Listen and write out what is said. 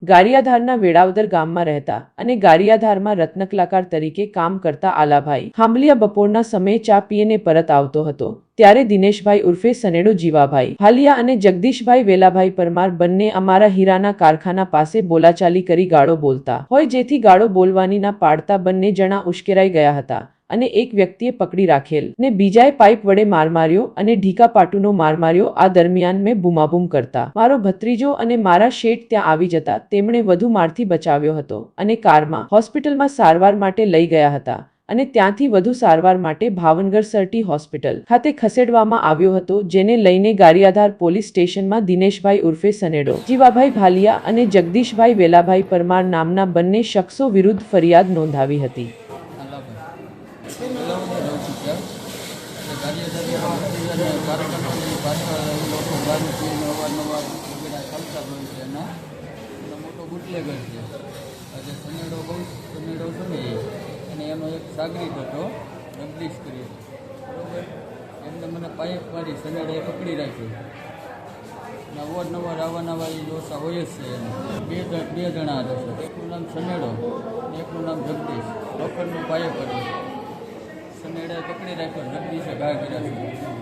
ગારિયાધારના વેળાવદર ગામમાં રહેતા અને ગારિયાધારમાં રત્નકલાકાર તરીકે કામ કરતા આલાભાઈ હાંભલિયા બપોરના સમયે ચા પીને પરત આવતો હતો ત્યારે દિનેશભાઈ ઉર્ફે સનેડો જીવાભાઈ હાલિયા અને જગદીશભાઈ વેલાભાઈ પરમાર બંને અમારા હીરાના કારખાના પાસે બોલાચાલી કરી ગાળો બોલતા હોય, જેથી ગાળો બોલવાની ના પાડતા બંને જણા ઉશ્કેરાઈ ગયા હતા અને એક વ્યક્તિએ પકડી રાખેલ ને બીજાએ પાઇપ વડે માર માર્યો અને ઢીકા પાટુનો માર માર્યો। આ દરમિયાન મેં બૂમાબૂમ કરતા મારો ભત્રીજો અને મારા શેઠ ત્યાં આવી જતા તેમણે વધુ મારથી બચાવ્યો હતો અને કારમાં હોસ્પિટલમાં સારવાર માટે લઈ ગયા હતા અને ત્યાંથી વધુ સારવાર માટે ભાવનગર સરટી હોસ્પિટલ ખાતે ખસેડવામાં આવ્યો હતો, જેને લઈને ગારિયાધાર પોલીસ સ્ટેશનમાં દિનેશભાઈ ઉર્ફે સનેડો જીવાભાઈ ભાલિયા અને જગદીશભાઈ વેલાભાઈ પરમાર નામના બંને શખ્સો વિરુદ્ધ ફરિયાદ નોંધાવી હતી। એનો એક સાગરીત હતો જગદીશ કર્યો, બરાબર। એમને મને પાઇપ મારી સનેડાએ પકડી રાખ્યો અને અવારનવાર આવવાના એ જોશા હોય જ છે એને। બે જણા હતા, એકનું નામ સનેડો અને એકનું નામ જગદીશ। લોખંડનું પાઇપ કર્યો, સનેડાએ પકડી રાખ્યો, જગદીશે ઘા કર્યા છે।